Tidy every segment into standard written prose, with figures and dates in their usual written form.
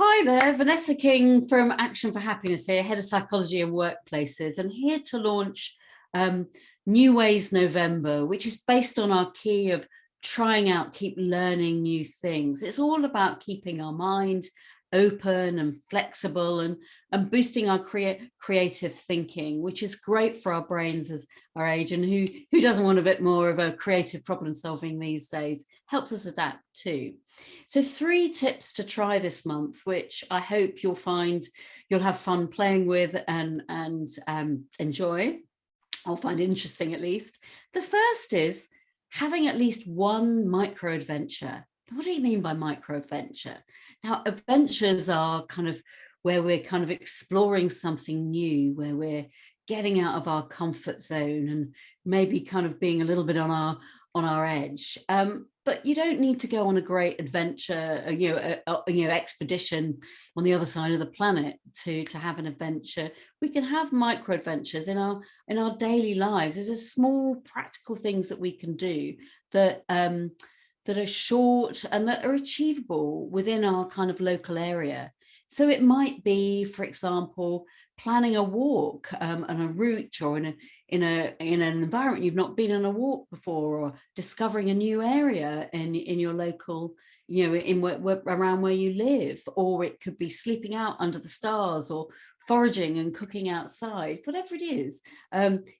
Hi there, Vanessa King from Action for Happiness here, Head of Psychology and Workplaces, and here to launch um, New Ways November, which is based on our key of trying out, keep learning new things. It's all about keeping our mind open and flexible and boosting our creative thinking, which is great for our brains as our age. And who doesn't want a bit more of a creative problem solving these days? Helps us adapt too. So 3 tips to try this month, which I hope you'll find you'll have fun playing with and enjoy, or find interesting at least. The first is having at least one micro adventure. What do you mean by micro adventure? Now, adventures are kind of where we're kind of exploring something new, where we're getting out of our comfort zone and maybe kind of being a little bit on our edge. But you don't need to go on a great adventure, expedition on the other side of the planet to have an adventure. We can have micro adventures in our daily lives. There's a small practical things that we can do that that are short and that are achievable within our kind of local area. So it might be, for example, planning a walk on a route, or in an environment you've not been on a walk before, or discovering a new area in your local, around where you live. Or it could be sleeping out under the stars, or foraging and cooking outside. Whatever it is,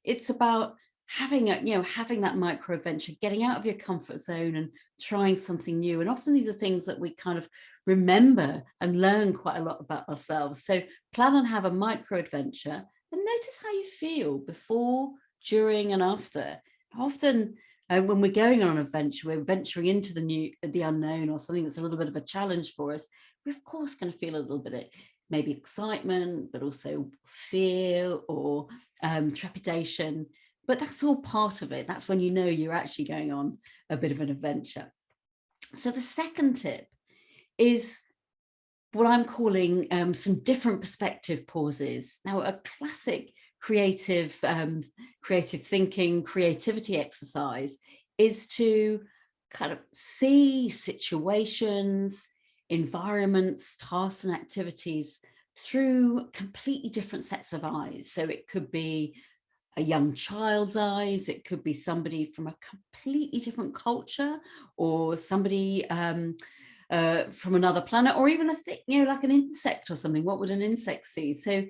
it's about having that micro adventure, getting out of your comfort zone and trying something new. And often these are things that we kind of remember and learn quite a lot about ourselves. So plan and have a micro adventure, and notice how you feel before, during and after. Often when we're going on an adventure, we're venturing into the unknown, or something that's a little bit of a challenge for us. We're of course going to feel a little bit of maybe excitement, but also fear or trepidation. But that's all part of it. That's when you know you're actually going on a bit of an adventure. So the second tip is what I'm calling some different perspective pauses. Now, a classic creative thinking, creativity exercise is to kind of see situations, environments, tasks and activities through completely different sets of eyes. So it could be a young child's eyes, it could be somebody from a completely different culture, or somebody from another planet, or even a thing, like an insect or something. What would an insect see? So,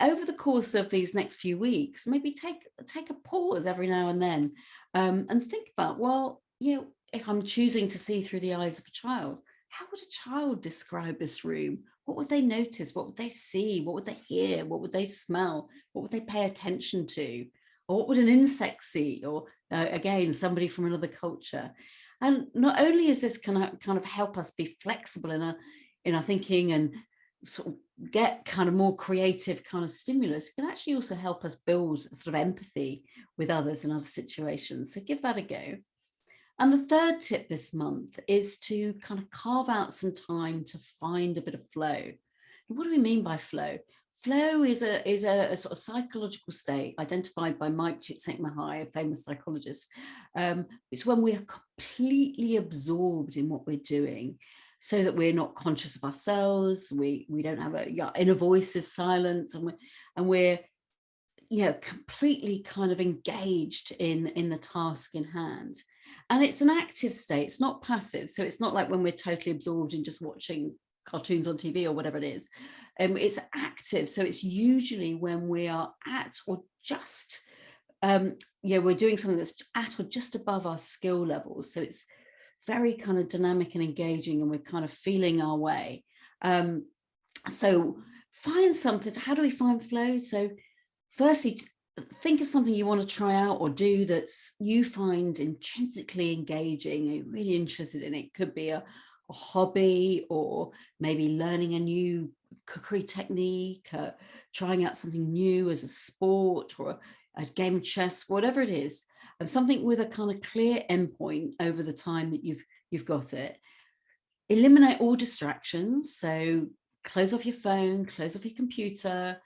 over the course of these next few weeks, maybe take a pause every now and then, and think about, well, if I'm choosing to see through the eyes of a child, how would a child describe this room? What would they notice? What would they see? What would they hear? What would they smell? What would they pay attention to? Or what would an insect see? Or again, somebody from another culture. And not only is this kind of help us be flexible in our thinking and sort of get kind of more creative kind of stimulus, it can actually also help us build sort of empathy with others in other situations. So give that a go. And the third tip this month is to kind of carve out some time to find a bit of flow. And what do we mean by flow? Flow is a sort of psychological state identified by Mike Csikszentmihalyi, a famous psychologist. It's when we are completely absorbed in what we're doing, so that we're not conscious of ourselves. We don't have inner voice is silent, and we're completely kind of engaged in the task in hand. And it's an active state, it's not passive. So it's not like when we're totally absorbed in just watching cartoons on TV or whatever it is. It's active. So it's usually when we are at or just, we're doing something that's at or just above our skill levels. So it's very kind of dynamic and engaging, and we're kind of feeling our way. So find something. How do we find flow? So firstly, think of something you want to try out or do that's you find intrinsically engaging, you're really interested in. It could be a hobby, or maybe learning a new cookery technique, trying out something new as a sport, or a game of chess, whatever it is, and something with a kind of clear endpoint over the time that you've got it. Eliminate all distractions. So close off your phone, close off your computer,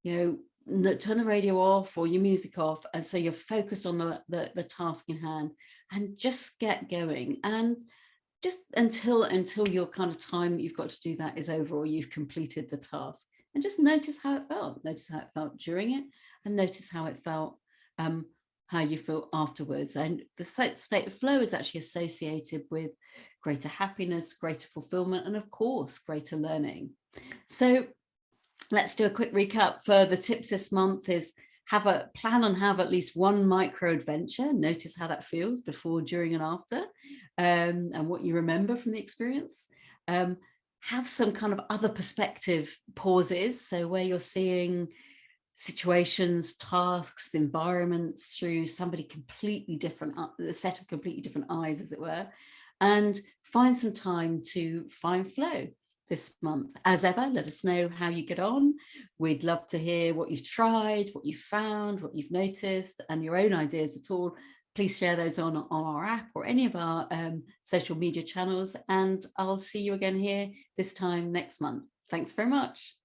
turn the radio off or your music off, and so you're focused on the task in hand, and just get going. And just until your kind of time you've got to do that is over, or you've completed the task, and just notice how it felt. Notice how it felt during it, and notice how it felt, how you feel afterwards. And the state of flow is actually associated with greater happiness, greater fulfillment, and of course, greater learning. So let's do a quick recap. For the tips this month is have a plan and have at least one micro adventure. Notice how that feels before, during, and after, and what you remember from the experience. Have some kind of other perspective pauses. So where you're seeing situations, tasks, environments through somebody completely different, a set of completely different eyes, as it were, and find some time to find flow this month. As ever, let us know how you get on. We'd love to hear what you've tried, what you've found, what you've noticed, and your own ideas at all. Please share those on our app or any of our social media channels, and I'll see you again here this time next month. Thanks very much.